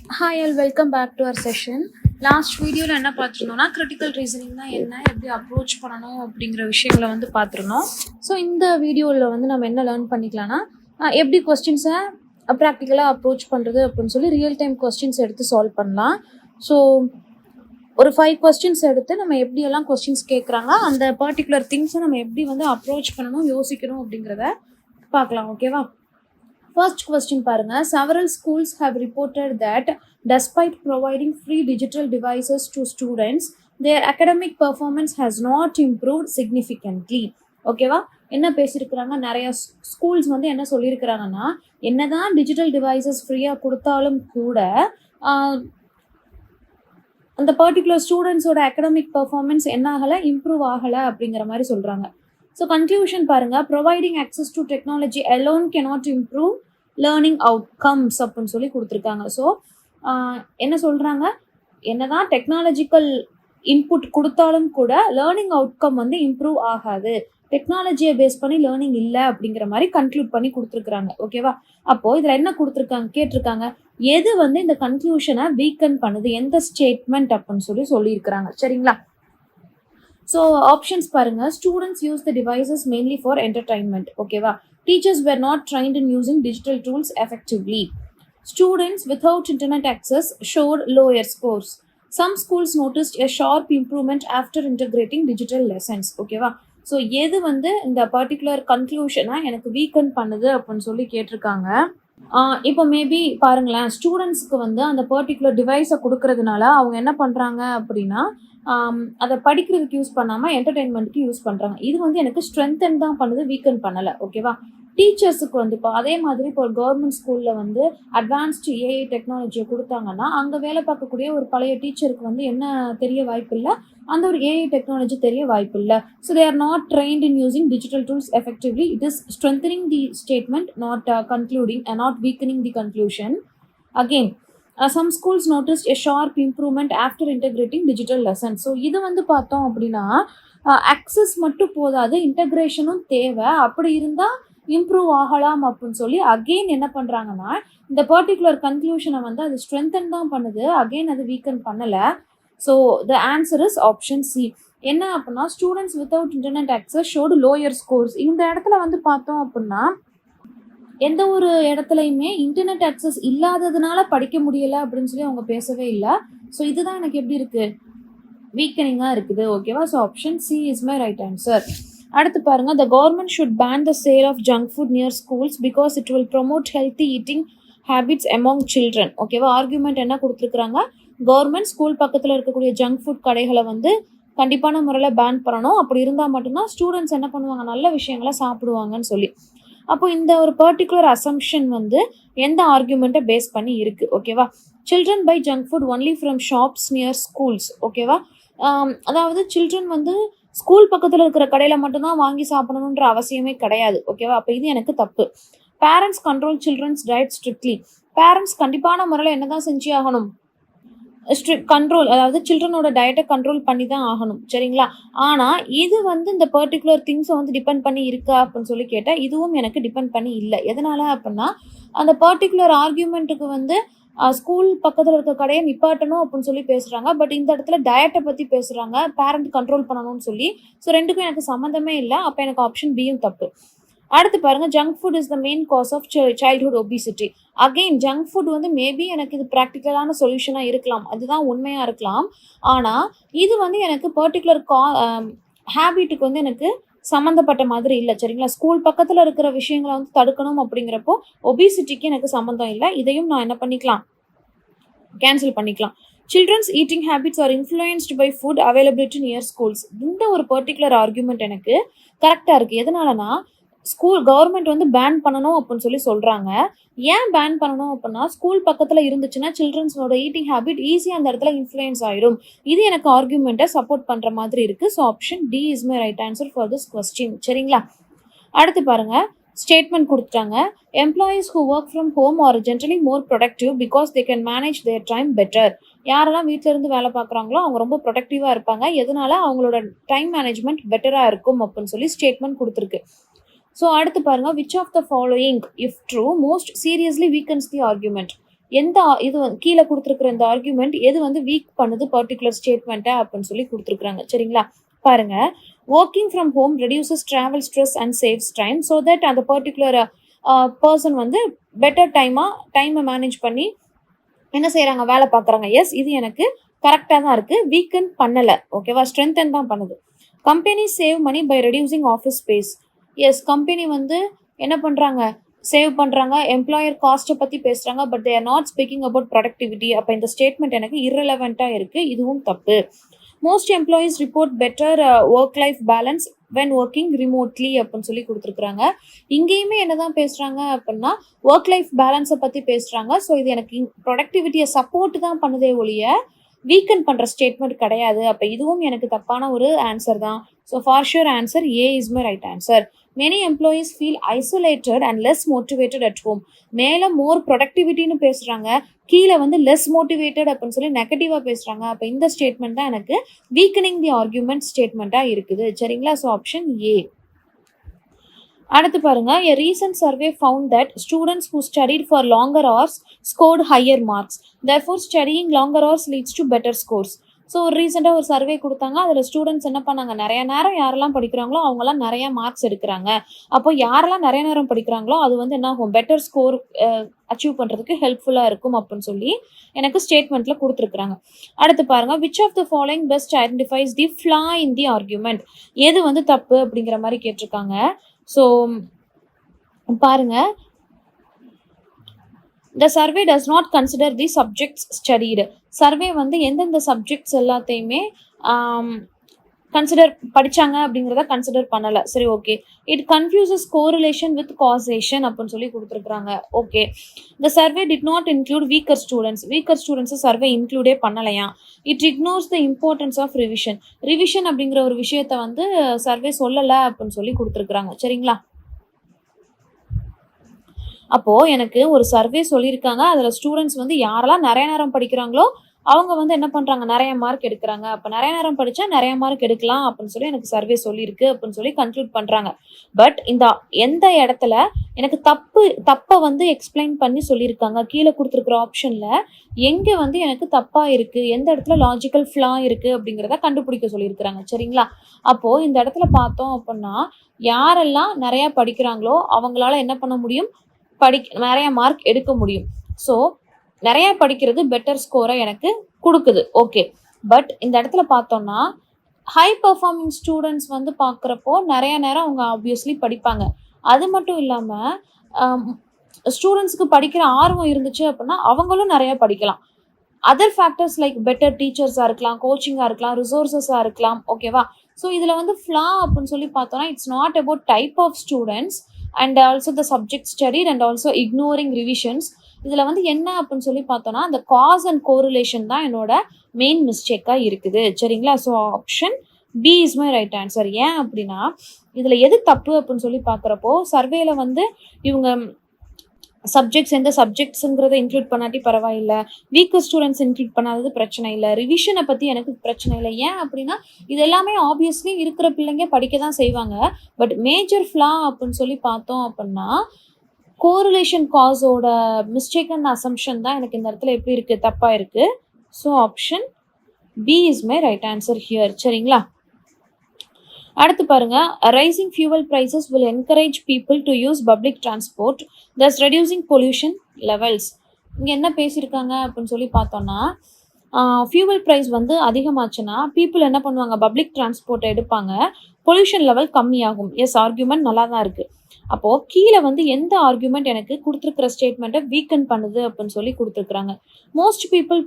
Hi, all welcome back to our session. Last வீடியோவில் என்ன பார்த்துருந்தோம்னா critical ரீசனிங்னா என்ன, எப்படி அப்ரோச் பண்ணணும் அப்படிங்கிற விஷயங்களை வந்து பார்த்துருந்தோம். ஸோ இந்த வீடியோவில் வந்து நம்ம என்ன லேர்ன் பண்ணிக்கலாம்னா எப்படி கொஸ்டின்ஸை ப்ராக்டிக்கலாக அப்ரோச் பண்ணுறது அப்படின்னு சொல்லி ரியல் டைம் கொஸ்டின்ஸ் எடுத்து சால்வ் பண்ணலாம். ஸோ ஒரு 5 கொஸ்டின்ஸ் எடுத்து நம்ம எப்படியெல்லாம் கொஸ்டின்ஸ் கேட்குறாங்க, அந்த பர்டிகுலர் திங்ஸை நம்ம எப்படி வந்து அப்ரோச் பண்ணணும், யோசிக்கணும் அப்படிங்கிறத பார்க்கலாம். ஓகேவா? First question பாருங்க. Several schools have reported that despite providing free digital devices to students, their academic performance has not improved significantly. ஓகேவா? என்ன பேசியிருக்கிறாங்க, நிறைய ஸ்கூல்ஸ் வந்து என்ன சொல்லியிருக்கிறாங்கன்னா, என்னதான் டிஜிட்டல் டிவைசஸ் ஃப்ரீயாக கொடுத்தாலும் கூட அந்த பர்டிகுலர் ஸ்டூடெண்ட்ஸோட அகடமிக் பர்ஃபார்மன்ஸ் என்ன ஆகலை, இம்ப்ரூவ் ஆகலை அப்படிங்கிற மாதிரி சொல்கிறாங்க. ஸோ கன்க்ளூஷன் பாருங்க, providing access to technology alone cannot improve learning outcomes அப்படின்னு சொல்லி கொடுத்துருக்காங்க. ஸோ என்ன சொல்கிறாங்க, என்னதான் டெக்னாலஜிக்கல் இன்புட் கொடுத்தாலும் கூட லேர்னிங் அவுட்கம் வந்து இம்ப்ரூவ் ஆகாது, டெக்னாலஜியை பேஸ் பண்ணி லேர்னிங் இல்லை அப்படிங்கிற மாதிரி கன்க்ளூட் பண்ணி கொடுத்துருக்குறாங்க. ஓகேவா? அப்போது இதில் என்ன கொடுத்துருக்காங்க, கேட்டிருக்காங்க எது வந்து இந்த கன்க்ளூஷனை வீக்கன் பண்ணுது, எந்த ஸ்டேட்மெண்ட் அப்படின்னு சொல்லியிருக்கிறாங்க. சரிங்களா? ஸோ ஆப்ஷன்ஸ் பாருங்க. Students use the devices mainly for entertainment. ஓகேவா? Teachers were not trained in using digital tools effectively. Students without internet access showed lower scores. Some schools noticed a sharp improvement after integrating digital lessons. ஓகேவா? So எது வந்து இந்த particular கன்க்ளூஷனை எனக்கு வீக்கன் பண்ணுது அப்படின்னு சொல்லி கேட்டிருக்காங்க. இப்போ மேபி பாருங்களேன், ஸ்டூடெண்ட்ஸ்க்கு வந்து அந்த பர்டிகுலர் டிவைஸை கொடுக்கறதுனால அவங்க என்ன பண்ணுறாங்க அப்படின்னா, அதை படிக்கிறதுக்கு யூஸ் பண்ணாமல் என்டர்டெயின்மெண்ட்டுக்கு யூஸ் பண்ணுறாங்க. இது வந்து எனக்கு ஸ்ட்ரென்தன் தான் பண்ணுது, வீக்கன் பண்ணலை. ஓகேவா? டீச்சர்ஸுக்கு வந்து இப்போ அதே மாதிரி இப்போ ஒரு கவர்மெண்ட் ஸ்கூலில் வந்து அட்வான்ஸ்டு ஏஐ டெக்னாலஜியை கொடுத்தாங்கன்னா அங்கே வேலை பார்க்கக்கூடிய ஒரு பழைய டீச்சருக்கு வந்து என்ன தெரிய வாய்ப்பு இல்லை, அந்த ஒரு ஏஐ டெக்னாலஜி தெரிய வாய்ப்பு இல்லை. So they are not trained in using digital tools effectively. It is strengthening the statement, not concluding and not weakening the conclusion. Again, some schools noticed a sharp improvement after integrating digital lessons. So இது வந்து பார்த்தோம் அப்படின்னா access மட்டும் போதாது, இன்டகிரேஷனும் தேவை. அப்படி இருந்தால் improve ஆகலாம் அப்படின்னு சொல்லி அகெயின் என்ன பண்ணுறாங்கன்னா, இந்த பர்டிகுலர் கன்க்ளூஷனை வந்து அது ஸ்ட்ரென்தன் தான் பண்ணுது, அகெயின் அது வீக்கன் பண்ணலை. So the answer is option C. என்ன அப்படின்னா, students without internet access showed lower scores. இந்த இடத்துல வந்து பார்த்தோம் அப்படின்னா எந்த ஒரு இடத்துலையுமே இன்டர்நெட் ஆக்சஸ் இல்லாததுனால படிக்க முடியலை அப்படின்னு சொல்லி அவங்க பேசவே இல்லை. ஸோ இதுதான் எனக்கு எப்படி இருக்குது, வீக்கனிங்காக இருக்குது. ஓகேவா? So option C is my right answer. அடுத்து பாருங்கள், the government should ban the sale of junk food near schools because it will promote healthy eating habits among children. ஓகேவா? ஆர்குமெண்ட் என்ன கொடுத்துருக்குறாங்க, கவர்மெண்ட் ஸ்கூல் பக்கத்தில் இருக்கக்கூடிய ஜங்க் ஃபுட் கடைகளை வந்து கண்டிப்பான முறையில் பேன் பண்ணணும். அப்படி இருந்தால் மட்டும்தான் ஸ்டூடெண்ட்ஸ் என்ன பண்ணுவாங்க, நல்ல விஷயங்களை சாப்பிடுவாங்கன்னு சொல்லி. அப்போ இந்த ஒரு பர்டிகுலர் அசம்ஷன் வந்து எந்த ஆர்குமெண்ட்டை பேஸ் பண்ணி இருக்குது? ஓகேவா? Children buy junk food only from shops near schools. ஓகேவா? அதாவது சில்ட்ரன் வந்து ஸ்கூல் பக்கத்தில் இருக்கிற கடையில் மட்டும்தான் வாங்கி சாப்பிடணுன்ற அவசியமே கிடையாது. ஓகேவா? அப்போ இது எனக்கு தப்பு. Parents control children's diet strictly. Parents கண்டிப்பான முறையில் என்ன தான் செஞ்சு ஆகணும், ஸ்ட்ரிக்ட் கண்ட்ரோல், அதாவது சில்ட்ரனோட டயட்டை கண்ட்ரோல் பண்ணி தான் ஆகணும். சரிங்களா? ஆனால் இது வந்து இந்த பர்டிகுலர் திங்ஸை வந்து டிபெண்ட் பண்ணி இருக்கா அப்படின்னு சொல்லி கேட்டால் இதுவும் எனக்கு டிபெண்ட் பண்ணி இல்லை. எதனால் அப்படின்னா, அந்த பர்டிகுலர் ஆர்கியூமெண்ட்டுக்கு வந்து ஸ்கூல் பக்கத்தில் இருக்க கடையை நிப்பாட்டணும் அப்படின்னு சொல்லி பேசுகிறாங்க. பட் இந்த இடத்துல டயட்டை பற்றி பேசுகிறாங்க, பேரண்ட் கண்ட்ரோல் பண்ணணும்னு சொல்லி. ஸோ ரெண்டுக்கும் எனக்கு சம்மந்தமே இல்லை. அப்போ எனக்கு ஆப்ஷன் பியும் தப்பு. அடுத்து பாருங்க, junk food is the main cause of childhood obesity. Again junk food வந்து மேபி எனக்கு இது ப்ராக்டிக்கலான சொல்யூஷனாக இருக்கலாம், அதுதான் உண்மையாக இருக்கலாம். ஆனால் இது வந்து எனக்கு பர்டிகுலர் ஹேபிட்டுக்கு வந்து எனக்கு சம்மந்தப்பட்ட மாதிரி இல்லை. சரிங்களா? ஸ்கூல் பக்கத்தில் இருக்கிற விஷயங்களை வந்து தடுக்கணும் அப்படிங்கிறப்போ ஒபிசிட்டிக்கு எனக்கு சம்மந்தம் இல்லை. இதையும் நான் என்ன பண்ணிக்கலாம், கேன்சல் பண்ணிக்கலாம். Children's eating habits are influenced by food availability near schools. இந்த ஒரு பர்டிகுலர் ஆர்குமெண்ட் எனக்கு கரெக்டாக இருக்குது. எதனாலனா, ஸ்கூல் கவர்மெண்ட் வந்து பேன் பண்ணணும் அப்படின்னு சொல்லி சொல்கிறாங்க. ஏன் பேன் பண்ணணும் அப்படின்னா, ஸ்கூல் பக்கத்தில் இருந்துச்சுன்னா சில்ட்ரன்ஸோட ஈட்டிங் ஹேபிட் ஈஸியாக அந்த இடத்துல இன்ஃப்ளூயன்ஸ் ஆயிடும். இது எனக்கு ஆர்குமெண்ட்டை சப்போர்ட் பண்ணுற மாதிரி இருக்குது. So option D is my right answer for this question. சரிங்களா? அடுத்து பாருங்கள், ஸ்டேட்மெண்ட் கொடுத்துட்டாங்க. Employees who work from home are generally more productive because they can manage their time better. யாரெல்லாம் வீட்டிலேருந்து வேலை பார்க்குறாங்களோ அவங்க ரொம்ப ப்ரொடக்டிவாக இருப்பாங்க, எதனால அவங்களோட டைம் மேனேஜ்மெண்ட் பெட்டராக இருக்கும் அப்படின்னு சொல்லி ஸ்டேட்மெண்ட் கொடுத்துருக்கு. ஸோ அடுத்து பாருங்கள், which of the following if true most seriously weakens the argument. எந்த இது கீழே கொடுத்துருக்குற இந்த ஆர்குமெண்ட் எது வந்து வீக் பண்ணுது பர்டிகுலர் ஸ்டேட்மெண்ட்டை அப்படின்னு சொல்லி கொடுத்துருக்குறாங்க. சரிங்களா? பாருங்க, working from home reduces travel stress and saves time so that அந்த பர்டிகுலர் பர்சன் வந்து பெட்டர் டைமை மேனேஜ் பண்ணி என்ன செய்கிறாங்க, வேலை பார்க்குறாங்க. எஸ், இது எனக்கு கரெக்டாக தான் இருக்குது. வீக்கன் பண்ணலை, ஓகேவா, ஸ்ட்ரென்தன் தான் பண்ணுது. Company save money by reducing office space. Yes, company வந்து என்ன பண்ணுறாங்க, சேவ் பண்ணுறாங்க. எம்ப்ளாயர் காஸ்ட்டை பற்றி பேசுகிறாங்க, but they are not speaking about productivity. அப்போ இந்த ஸ்டேட்மெண்ட் எனக்கு irrelevant-ஆக இருக்குது, இதுவும் தப்பு. Most employees report better work life balance when working remotely அப்படின்னு சொல்லி கொடுத்துருக்குறாங்க. இங்கேயுமே என்னதான் பேசுகிறாங்க அப்படின்னா ஒர்க் லைஃப் பேலன்ஸை பற்றி பேசுகிறாங்க. ஸோ இது எனக்கு ப்ரொடக்டிவிட்டியை சப்போர்ட் தான் பண்ணுதே ஒழிய வீக்கன் பண்ணுற ஸ்டேட்மெண்ட் கிடையாது. அப்போ இதுவும் எனக்கு தப்பான ஒரு ஆன்சர் தான். So for sure answer A is my right answer. Many employees feel isolated and less motivated at home. மேலே மோர் ப்ரொடக்டிவிட்டின்னு பேசுகிறாங்க, கீழே வந்து லெஸ் மோட்டிவேட்டட் அப்படின்னு சொல்லி நெகட்டிவாக பேசுகிறாங்க. அப்போ இந்த ஸ்டேட்மெண்ட் தான் எனக்கு வீக்கனிங் தி ஆர்குமெண்ட் ஸ்டேட்மெண்ட்டாக இருக்குது. சரிங்களா? So option A. அடுத்து பாருங்க, a recent survey found that students who studied for longer hours scored higher marks. Therefore, studying longer hours leads to better scores. So ஒரு ரீசெண்டாக ஒரு சர்வே கொடுத்தாங்க. அதில் ஸ்டூடெண்ட்ஸ் என்ன பண்ணாங்க, நிறைய நேரம் யாரெல்லாம் படிக்கிறாங்களோ அவங்களாம் நிறைய மார்க்ஸ் எடுக்கிறாங்க. அப்போ யாரெல்லாம் நிறைய நேரம் படிக்கிறாங்களோ அது வந்து என்ன ஆகும், பெட்டர் ஸ்கோர் அச்சீவ் பண்ணுறதுக்கு ஹெல்ப்ஃபுல்லாக இருக்கும் அப்படின்னு சொல்லி எனக்கு ஸ்டேட்மெண்ட்டில் கொடுத்துருக்குறாங்க. அடுத்து பாருங்க, which of the following best identifies the flaw in the argument. எது வந்து தப்பு அப்படிங்கிற மாதிரி கேட்டிருக்காங்க. ஸோ பாருங்க, the survey does not consider the subjects studied. Survey வந்து எந்தெந்த சப்ஜெக்ட்ஸ் எல்லாத்தையுமே கன்சிடர் படித்தாங்க அப்படிங்கிறத கன்சிடர் பண்ணலை. சரி, okay. It confuses correlation with causation அப்படின்னு சொல்லி கொடுத்துருக்குறாங்க. Okay. The survey did not include weaker ஸ்டூடெண்ட்ஸை சர்வே இன்க்ளூடே பண்ணலையா. It ignores the importance of revision அப்படிங்கிற ஒரு விஷயத்த வந்து சர்வே சொல்லலை அப்படின்னு சொல்லி கொடுத்துருக்குறாங்க. சரிங்களா? அப்போது எனக்கு ஒரு சர்வே சொல்லியிருக்காங்க, அதில் ஸ்டூடெண்ட்ஸ் வந்து யாரெல்லாம் நிறைய நேரம் படிக்கிறாங்களோ அவங்க வந்து என்ன பண்ணுறாங்க, நிறைய மார்க் எடுக்கிறாங்க. அப்போ நிறைய நேரம் படித்தா நிறைய மார்க் எடுக்கலாம் அப்படின்னு சொல்லி எனக்கு சர்வே சொல்லியிருக்கு அப்படின்னு சொல்லி கன்க்ளூட் பண்ணுறாங்க. பட் இந்த எந்த இடத்துல எனக்கு தப்பை வந்து எக்ஸ்பிளைன் பண்ணி சொல்லியிருக்காங்க, கீழே கொடுத்துருக்குற ஆப்ஷனில் எங்கே வந்து எனக்கு தப்பாக இருக்குது, எந்த இடத்துல லாஜிக்கல் ஃப்ளா இருக்குது அப்படிங்கிறத கண்டுபிடிக்க சொல்லியிருக்கிறாங்க. சரிங்களா? அப்போது இந்த இடத்துல பார்த்தோம் அப்படின்னா யாரெல்லாம் நிறையா படிக்கிறாங்களோ அவங்களால என்ன பண்ண முடியும், நிறைய மார்க் எடுக்க முடியும். ஸோ நிறைய படிக்கிறது பெட்டர் ஸ்கோரை எனக்கு கொடுக்குது. ஓகே. பட் இந்த இடத்துல பார்த்தோம்னா ஹை பர்ஃபார்மிங் ஸ்டூடெண்ட்ஸ் வந்து பார்க்குறப்போ நிறைய நேரம் அவங்க ஆப்வியஸ்லி படிப்பாங்க. அது மட்டும் இல்லாமல் ஸ்டூடெண்ட்ஸ்க்கு படிக்கிற ஆர்வம் இருந்துச்சு அப்படின்னா அவங்களும் நிறைய படிக்கலாம். அதர் ஃபேக்டர்ஸ் லைக் பெட்டர் டீச்சர்ஸாக இருக்கலாம், கோச்சிங்காக இருக்கலாம், ரிசோர்ஸஸாக இருக்கலாம். ஓகேவா? ஸோ இதில் வந்து ஃப்ளா அப்படின்னு சொல்லி பார்த்தோன்னா it's not about type of students and also the subject studied and also ignoring revisions. இதில் வந்து என்ன அப்படின்னு சொல்லி பார்த்தோன்னா அந்த காஸ் அண்ட் கோரிலேஷன் தான் என்னோட மெயின் மிஸ்டேக்காக இருக்குது. சரிங்களா? So option B is my right answer. ஏன் அப்படின்னா இதில் எது தப்பு அப்படின்னு சொல்லி பார்க்குறப்போ சர்வேல வந்து இவங்க சப்ஜெக்ட்ஸ் எந்த சப்ஜெக்ட்ஸுங்கிறத இன்க்ளூட் பண்ணாட்டி பரவாயில்லை, வீக்கர் ஸ்டூடெண்ட்ஸ் இன்க்ளூட் பண்ணாதது பிரச்சனை இல்லை, ரிவிஷனை பற்றி எனக்கு பிரச்சனை இல்லை. ஏன் அப்படின்னா இது எல்லாமே ஆப்வியஸ்லி இருக்கிற பிள்ளைங்க படிக்க தான் செய்வாங்க. பட் மேஜர் ஃப்ளா அப்படின்னு சொல்லி பார்த்தோம் அப்படின்னா கோரிலேஷன் காஸோட மிஸ்டேக் அண்ட் அசம்ஷன் தான் எனக்கு இந்த இடத்துல எப்படி இருக்குது, தப்பாக இருக்குது. So option B is my right answer here. சரிங்களா? அடுத்து பாருங்க, rising fuel prices will encourage people to use public transport thus reducing pollution levels. இங்கே என்ன பேசியிருக்காங்க அப்படின்னு சொல்லி பார்த்தோன்னா ஃபியூவல் ப்ரைஸ் வந்து அதிகமாச்சுன்னா பீப்புள் என்ன பண்ணுவாங்க, பப்ளிக் டிரான்ஸ்போர்ட்டை எடுப்பாங்க, பொல்யூஷன் லெவல் கம்மியாகும். எஸ், ஆர்குமெண்ட் நல்லா தான் இருக்குது. அப்போது கீழே வந்து எந்த ஆர்குமெண்ட் எனக்கு கொடுத்துருக்கிற ஸ்டேட்மெண்ட்டை வீக்கன் பண்ணுது அப்படின்னு சொல்லி கொடுத்துருக்குறாங்க. Most people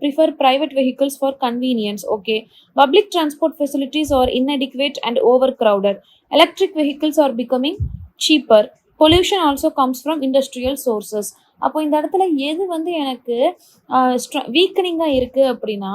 prefer private vehicles for convenience. Okay. Public transport facilities are inadequate and overcrowded. Electric vehicles are becoming cheaper. Pollution also comes from industrial sources. அப்போ இந்த இடத்துல எது வந்து எனக்கு வீக்கனிங்காக இருக்குது அப்படின்னா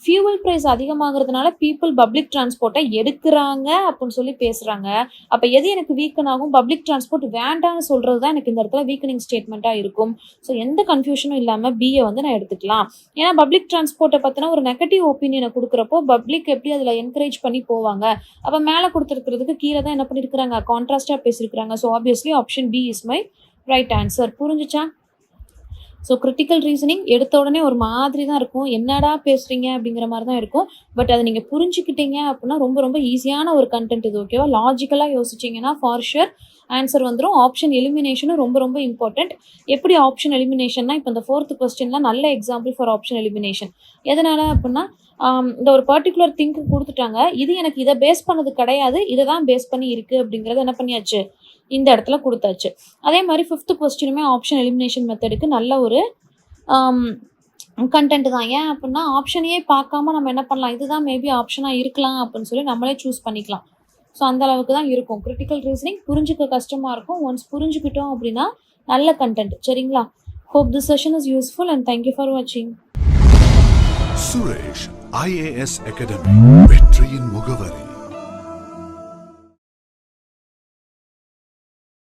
ஃபியூவல் ப்ரைஸ் அதிகமாகிறதுனால பீப்புள் பப்ளிக் டிரான்ஸ்போர்ட்டை எடுக்கிறாங்க அப்படின்னு சொல்லி பேசுகிறாங்க. அப்போ எது எனக்கு வீக்கன் ஆகும், பப்ளிக் டிரான்ஸ்போர்ட் வேண்டான்னு சொல்கிறது தான் எனக்கு இந்த இடத்துல வீக்கனிங் ஸ்டேட்மெண்ட்டாக இருக்கும். ஸோ எந்த கன்ஃபியூஷனும் இல்லாமல் பிஏ வந்து நான் எடுத்துக்கலாம். ஏன்னா பப்ளிக் டிரான்ஸ்போர்ட்டை பற்றின ஒரு நெகட்டிவ் ஒப்பீனியனை கொடுக்குறப்போ பப்ளிக் எப்படி அதில் என்கரேஜ் பண்ணி போவாங்க. அப்போ மேலே கொடுத்துருக்கிறதுக்கு கீழே தான் என்ன பண்ணியிருக்கிறாங்க, கான்ட்ராஸ்டாக பேசியிருக்கிறாங்க. So obviously option B is my right answer. புரிஞ்சுச்சா? ஸோ கிரிட்டிக்கல் ரீசனிங் எடுத்த உடனே ஒரு மாதிரி தான் இருக்கும். என்னடா பேசுறீங்க அப்படிங்கிற மாரி தான் இருக்கும். பட் அத நீங்க புரிஞ்சுக்கிட்டீங்க அப்படின்னா ரொம்ப ரொம்ப ஈஸியான ஒரு கன்டென்ட் இது. ஓகேவா? லாஜிக்கலா யோசிச்சீங்கன்னா ஃபார் ஷூர் ஆன்சர் வந்துரும். ஆப்ஷன் எலிமினேஷனும் ரொம்ப ரொம்ப இம்பார்ட்டன்ட். எப்படி ஆப்ஷன் எலிமினேஷன்னா, இப்ப இந்த 4th கொஸ்டின்ல நல்ல எக்ஸாம்பிள் ஃபார் ஆப்ஷன் எலிமினேஷன். எதனால அப்படின்னா, இந்த ஒரு பர்ட்டிகுலர் திங்க் குடுத்துட்டாங்க. இது எனக்கு இத பேஸ் பண்ணது கிடையாது. இத தான் பேஸ் பண்ணி இருக்கு அப்படிங்கிறத என்ன பண்ணியாச்சு? இந்த இடத்துல குடுத்தாச்சு. அதே மாரி 5th கொஸ்டினுமே ஆப்ஷன் எலிமினேஷன் மெத்தடுக்கு நல்ல ஒரு ஆம் கன்டென்ட் தான். ஏன் அப்புட்னா, ஆப்ஷனையே பார்க்காம நம்ம என்ன பண்ணலாம், இதுதான் மேபி ஆப்ஷனா இருக்கலாம் அப்படின்னு சொல்லி நம்மளே சூஸ் பண்ணிக்கலாம். ஸோ அந்த அளவுக்கு தான் இருக்கும். கிரிட்டிக்கல் ரீசனிங் புரிஞ்சுக்க கஷ்டமா இருக்கும். ஒன்ஸ் புரிஞ்சுக்கிட்டோம் அப்படின்னா, நல்ல கன்டென்ட். சரிங்களா? Hope this session is useful and thank you for வாட்சிங். சுரேஷ் IAS அகாடமி வெற்றியின் முகவரி.